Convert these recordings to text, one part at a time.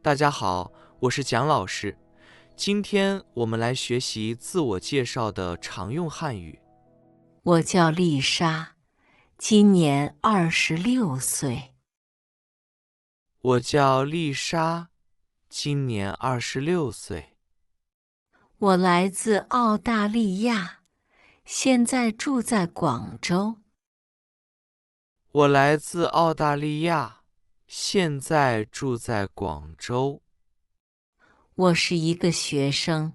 大家好，我是蒋老师。今天我们来学习自我介绍的常用汉语。我叫丽莎，今年26岁。我叫丽莎，今年26岁。我来自澳大利亚，现在住在广州。我来自澳大利亚，现在住在广州。我是一个学生，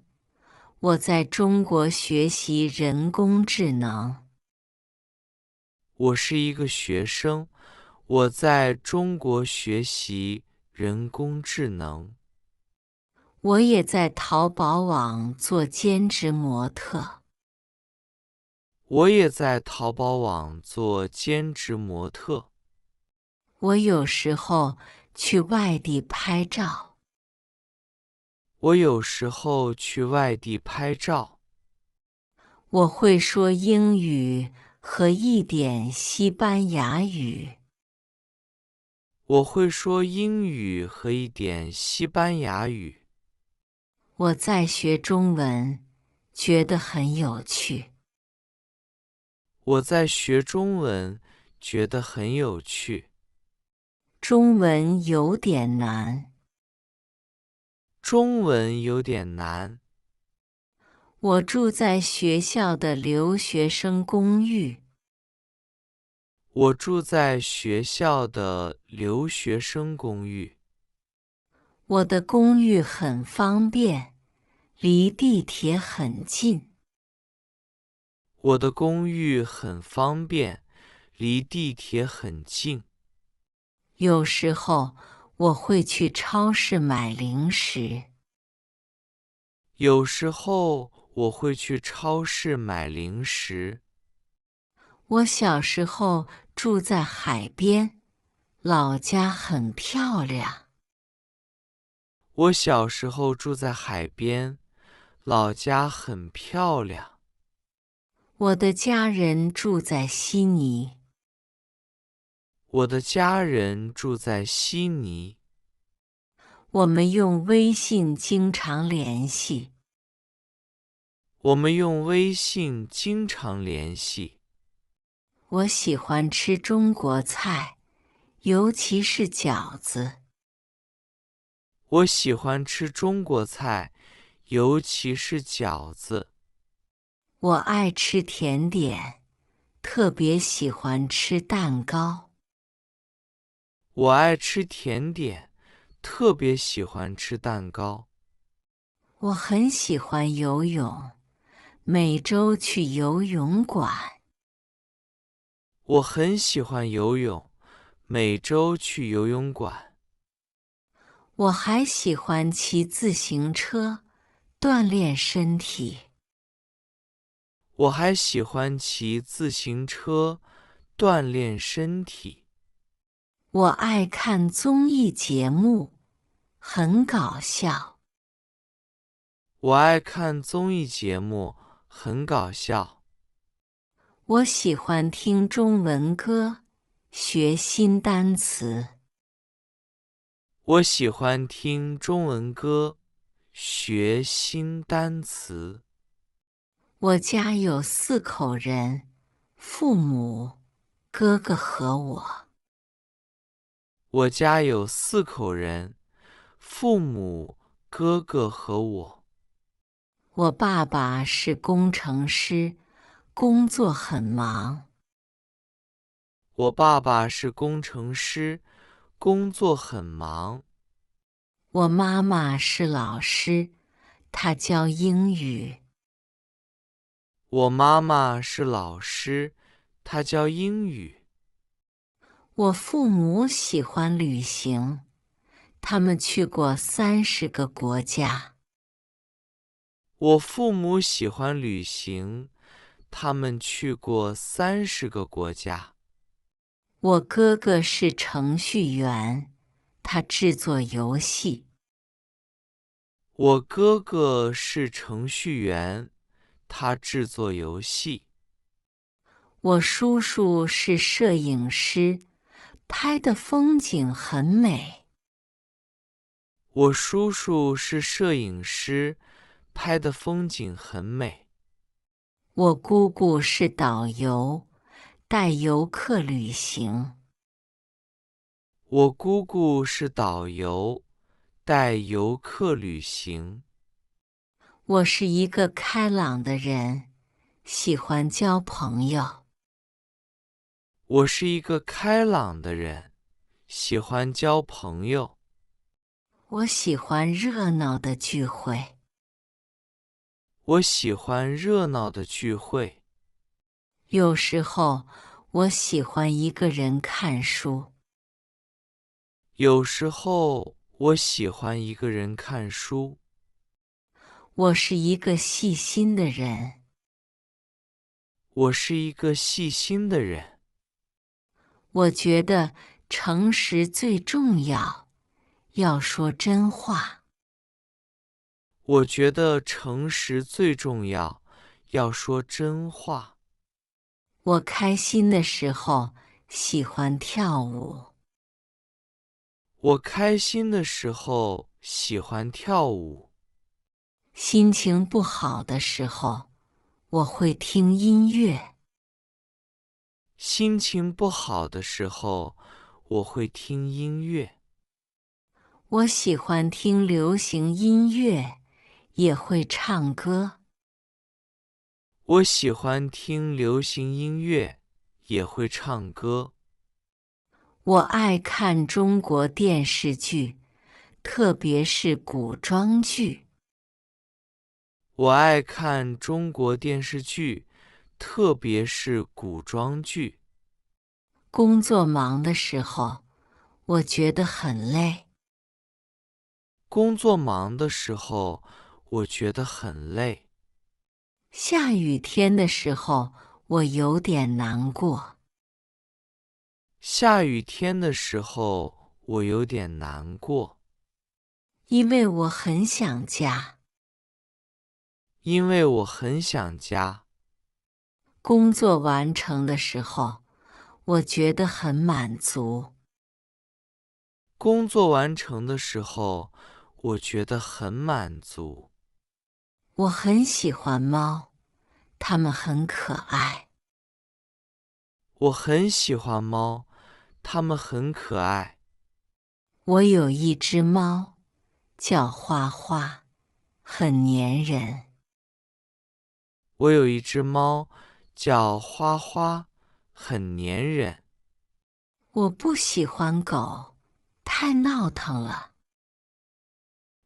我在中国学习人工智能。我是一个学生，我在中国学习人工智能。我也在淘宝网做兼职模特。我也在淘宝网做兼职模特。我有时候去外地拍照。我有时候去外地拍照。我会说英语和一点西班牙语。我会说英语和一点西班牙语。我在学中文，觉得很有趣。我在学中文，觉得很有趣。中文有点难。中文有点难。我住在学校的留学生公寓。我住在学校的留学生公寓。我的公寓很方便，离地铁很近。我的公寓很方便，离地铁很近。有时候我会去超市买零食。有时候我会去超市买零食。我小时候住在海边，老家很漂亮。我小时候住在海边，老家很漂亮。我的家人住在悉尼。我的家人住在悉尼。我们用微信经常联系。我们用微信经常联系。我喜欢吃中国菜，尤其是饺子。我喜欢吃中国菜，尤其是饺子。我爱吃甜点，特别喜欢吃蛋糕。我爱吃甜点，特别喜欢吃蛋糕。我很喜欢游泳，每周去游泳馆。我很喜欢游泳，每周去游泳馆。我还喜欢骑自行车，锻炼身体。我还喜欢骑自行车，锻炼身体。我爱看综艺节目，很搞笑。我爱看综艺节目，很搞笑。我喜欢听中文歌，学新单词。我喜欢听中文歌，学新单词。我家有4口人，父母、哥哥和我。我家有4口人，父母、哥哥和我。我爸爸是工程师，工作很忙。我爸爸是工程师，工作很忙。我妈妈是老师，她教英语。我妈妈是老师，她教英语。我父母喜欢旅行，他们去过30个国家。我父母喜欢旅行，他们去过30个国家。我哥哥是程序员，他制作游戏。我哥哥是程序员，他制作游戏。我叔叔是摄影师，拍的风景很美。我叔叔是摄影师，拍的风景很美。我姑姑是导游，带游客旅行。我姑姑是导游，带游客旅行。我是一个开朗的人，喜欢交朋友。我是一个开朗的人，喜欢交朋友。我喜欢热闹的聚会。我喜欢热闹的聚会。有时候，我喜欢一个人看书。有时候，我喜欢一个人看书。我是一个细心的人。我是一个细心的人。我觉得诚实最重要，要说真话。我觉得诚实最重要，要说真话。我开心的时候喜欢跳舞。我开心的时候喜欢跳舞。心情不好的时候，我会听音乐。心情不好的时候，我会听音乐。我喜欢听流行音乐，也会唱歌。我喜欢听流行音乐，也会唱歌。我爱看中国电视剧，特别是古装剧。我爱看中国电视剧，特别是古装剧。工作忙的时候，我觉得很累。工作忙的时候，我觉得很累。下雨天的时候，我有点难过。下雨天的时候，我有点难过，因为我很想家。因为我很想家。工作完成的时候，我觉得很满足。工作完成的时候，我觉得很满足。我很喜欢猫，它们很可爱。我很喜欢猫，它们很可爱。我有一只猫，叫花花，很粘人。我有一只猫，叫花花，很粘人。我不喜欢狗，太闹腾了。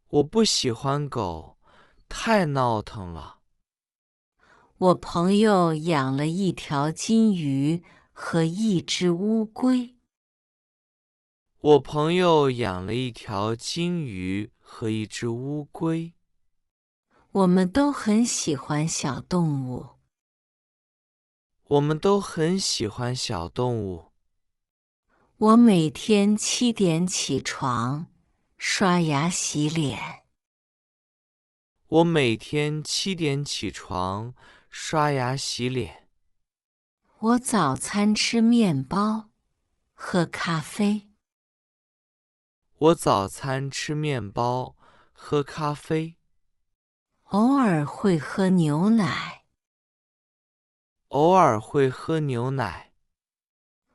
我不喜欢狗，太闹腾了。我朋友养了一条金鱼和一只乌龟。我朋友养了一条金鱼和一只乌龟。我们都很喜欢小动物。我们都很喜欢小动物。我每天7点起床，刷牙洗脸。我每天7点起床，刷牙洗脸。我早餐吃面包，喝咖啡。我早餐吃面包，喝咖啡。偶尔会喝牛奶。偶尔会喝牛奶。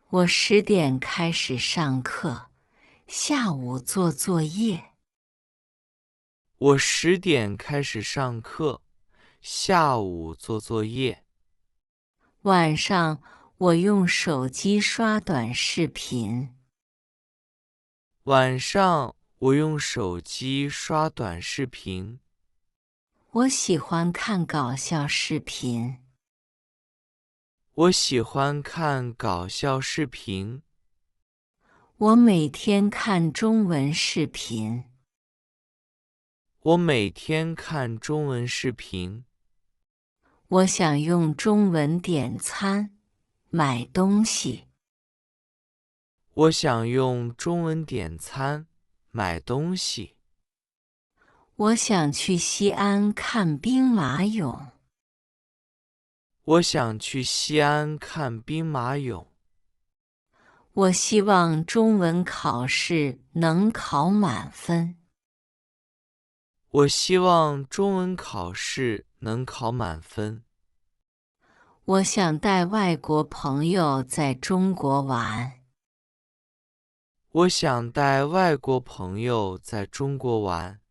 我10点开始上课，下午做作业。我10点开始上课，下午做作业。晚上我用手机刷短视频。晚上我用手机刷短视频。我喜欢看搞笑视频。我喜欢看搞笑视频。我每天看中文视频。我每天看中文视频。我想用中文点餐，买东西。我想用中文点餐，买东西。我想去西安看兵马俑。我想去西安看兵马俑。我希望中文考试能考满分。我希望中文考试能考满分。我想带外国朋友在中国玩。我想带外国朋友在中国玩。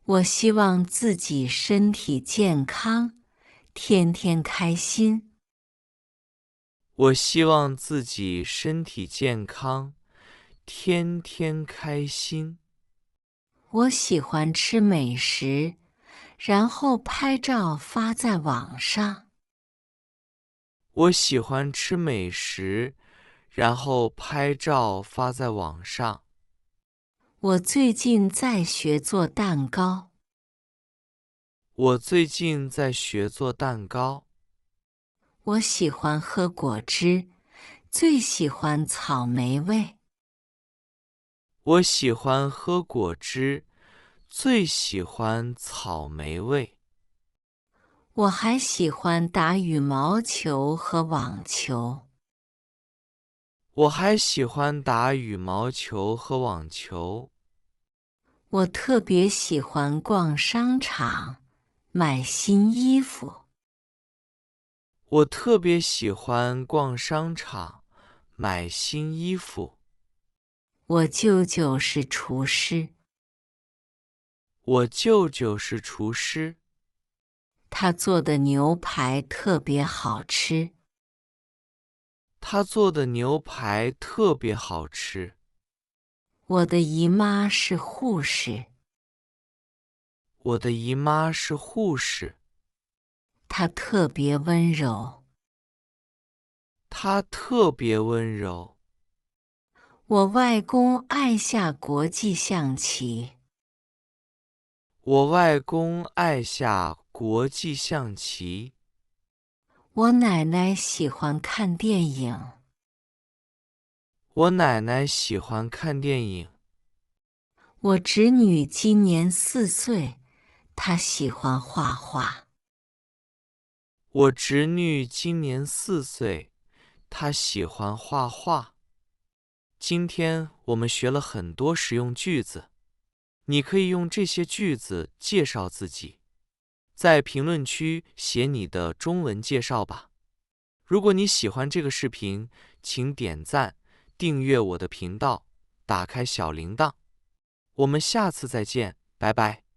我希望自己身体健康，天天开心。我希望自己身体健康，天天开心。我喜欢吃美食，然后拍照发在网上。我喜欢吃美食，然后拍照发在网上。我最近在学做蛋糕。我最近在学做蛋糕。我喜欢喝果汁，最喜欢草莓味。我喜欢喝果汁，最喜欢草莓味。我还喜欢打羽毛球和网球。我还喜欢打羽毛球和网球。我特别喜欢逛商场，买新衣服。我特别喜欢逛商场，买新衣服。我舅舅是厨师，我舅舅是厨师，他做的牛排特别好吃。他做的牛排特别好吃。我的姨妈是护士，我的姨妈是护士，她特别温柔。她特别温柔。我外公爱下国际象棋，我外公爱下国际象棋。我奶奶喜欢看电影，我奶奶喜欢看电影。我侄女今年4岁，她喜欢画画。我侄女今年4岁，她喜欢画画。今天我们学了很多实用句子，你可以用这些句子介绍自己，在评论区写你的中文介绍吧。如果你喜欢这个视频，请点赞、订阅我的频道，打开小铃铛。我们下次再见，拜拜。